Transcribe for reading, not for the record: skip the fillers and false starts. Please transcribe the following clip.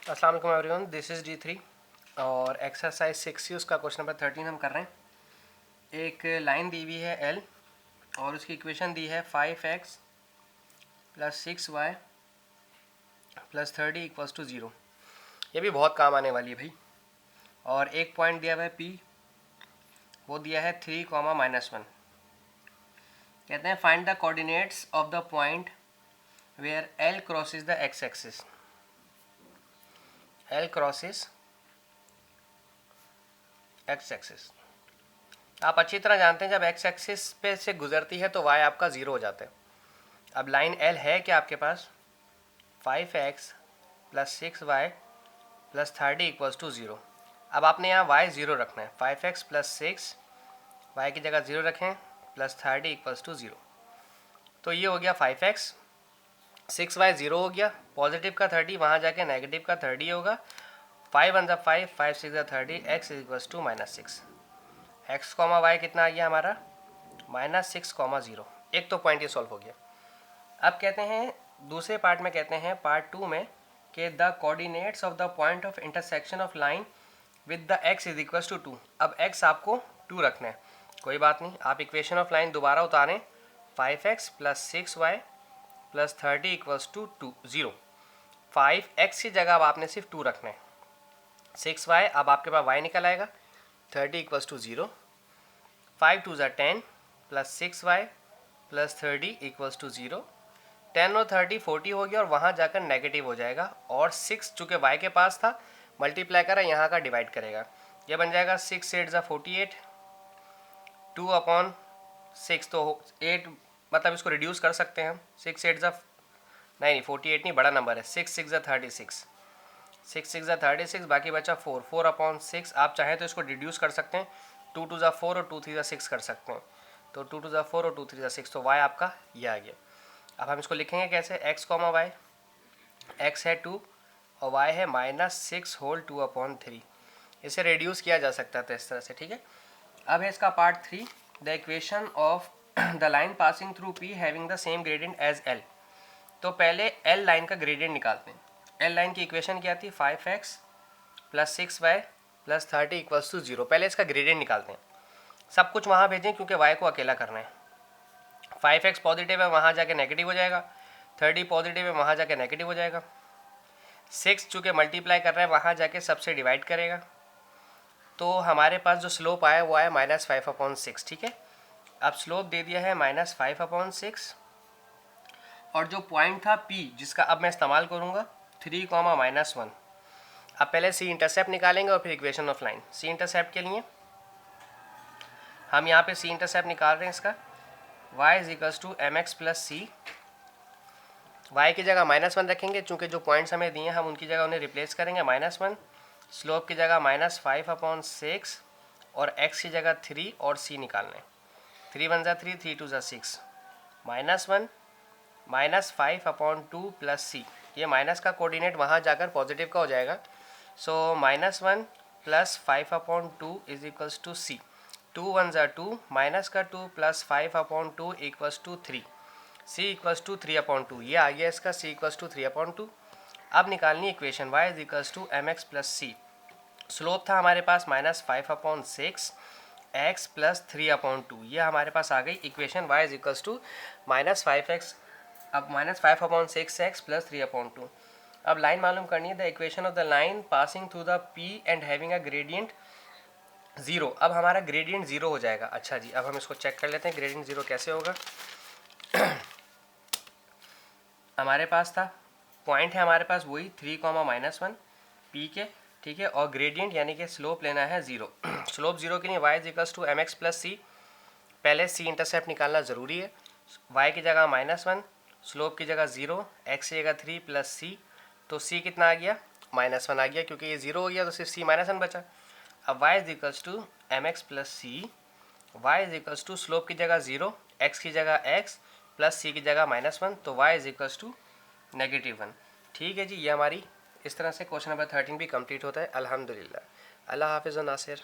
अस्सलाम वालेकुम everyone, this is D3 और एक्सरसाइज 6 उसका क्वेश्चन नंबर 13 हम कर रहे हैं। एक लाइन दी हुई है L और उसकी इक्वेशन दी है 5x + 6y + 30 = 0। ये भी बहुत काम आने वाली है भाई। और एक पॉइंट दिया हुआ है P, वो दिया है 3, -1। कहते हैं find the coordinates of the point where L crosses the x axis. L crosses x axis. आप अच्छी तरह जानते हैं जब x एक्सिस पे से गुजरती है तो y आपका 0 हो जाता है। अब लाइन L है कि आपके पास 5x + 6y + 30 = 0। अब आपने यहाँ y 0 रखना है। 5x + 6 y की जगह 0 रखें + 30 = 0। तो ये हो गया 5x, 6y 0 हो गया, पॉजिटिव का 30 वहाँ जाके नेगेटिव का 30 होगा। 5 1 5, 5 6 30, x = -6। x, y कितना आ गया हमारा -6, 0। एक तो पॉइंट ये सॉल्व हो गया। अब कहते हैं दूसरे पार्ट में, कहते हैं पार्ट 2 में कि the coordinates of the point of intersection of line with the x = 2। अब x आपको 2 रखना है, कोई बात नहीं, आप इक्वेशन ऑफ लाइन दोबारा उतारें। 5x + 6y + 30 = 0। 5x की जगह अब आपने सिर्फ 2 रखना है। 6y, अब आपके पास y निकल आएगा, 30 = 0। 5 2 = 10 + 6y + 30 = 0। 10 और 30 40 हो गया और वहाँ जाकर नेगेटिव हो जाएगा। और 6 चूँकि y के पास था, मल्टीप्लाई करा, यहाँ का डिवाइड करेगा, ये बन जाएगा 6 8 = 48, 2/6। तो 8, मतलब इसको रिड्यूस कर सकते हैं हम। 6 8 नहीं 48 नहीं, बड़ा नंबर है। 6 6 = 36, 6 6 = 36, बाकी बचा 4, 4/6। आप चाहें तो इसको रिड्यूस कर सकते हैं, 2 2 = 4 और 2 3 = 6 कर सकते हैं। तो 2 2 = 4 और 2 3 = 6, तो y आपका ये आ गया। अब हम इसको लिखेंगे कैसे, x, y। x है 2 और y है -6 होल 2/3। इसे रिड्यूस किया जा सकता था इस तरह से, ठीक है। अब है इसका part 3, the equation of the line passing through P having the same gradient as L। तो पहले L लाइन का ग्रेडियंट निकालते हैं। L लाइन की इक्वेशन क्या थी, 5x + 6y + 30 = 0। पहले इसका ग्रेडियंट निकालते हैं। सब कुछ वहाँ भेजें क्योंकि y को अकेला करना है। 5x पॉजिटिव है, वहाँ जाके नेगेटिव हो जाएगा। 30 पॉजिटिव है, वहाँ जाके नेगेटिव हो जाएगा। 6 चूँकि मल्टीप्लाई कर रहे हैं, वहाँ जाके सबसे डिवाइड करेगा। तो हमारे पास जो स्लोप आया वो आया -5/6, ठीक है। अब स्लोप दे दिया है -5/6 और जो पॉइंट था P, जिसका अब मैं इस्तेमाल करूँगा 3, -1। अब पहले C इंटरसेप्ट निकालेंगे और फिर equation of line. C intercept के लिए हम यहाँ पे C इंटरसेप्ट निकाल रहे हैं इसका, y = mx + c। y की जगह -1 रखेंगे, चूँकि जो पॉइंट्स हमें दिए हैं हम उनकी जगह उन्हें रिप्लेस करेंगे। -1, स्लोप की जगह -5/6 और x की जगह 3 और c निकालना है। 3 1 = 3, 3 2 = 6, -1 -5/2 + c। ये माइनस का कोऑर्डिनेट वहाँ जाकर पॉजिटिव का हो जाएगा। सो -1 + 5/2 = c। 2 1 = 2, माइनस का 2 + 5/2 = 3, c = 3/2। ये आ गया इसका c = 3/2। अब निकालनी equation y = mx + c। Slope था हमारे पास -5/6 x + 3/2। ये हमारे पास आ गई इक्वेशन y = -5x। अब -5/6 x + 3/2। अब लाइन मालूम करनी है, the equation of the line passing through the P and having a gradient 0। अब हमारा ग्रेडियंट 0 हो जाएगा। अच्छा जी, अब हम इसको चेक कर लेते हैं ग्रेडियंट 0 कैसे होगा। हमारे पास था पॉइंट है, हमारे पास वही 3, -1 P के, ठीक है। और ग्रेडियंट यानी कि स्लोप लेना है 0। स्लोप 0 के लिए y = mx + c। पहले c इंटरसेप्ट निकालना ज़रूरी है। y की जगह -1, स्लोप की जगह 0, x की जगह 3 + c। तो c कितना आ गया, -1 आ गया, क्योंकि ये 0 हो गया तो सिर्फ c -1 बचा। अब y = mx + c। y = slope की जगह 0, x की जगह x + c की जगह -1, तो y = -1। ठीक है जी, ये हमारी इस तरह से क्वेश्चन नंबर 13 भी कंप्लीट होता है। अल्हम्दुलिल्लाह। अल्लाह हाफिज़ नासिर।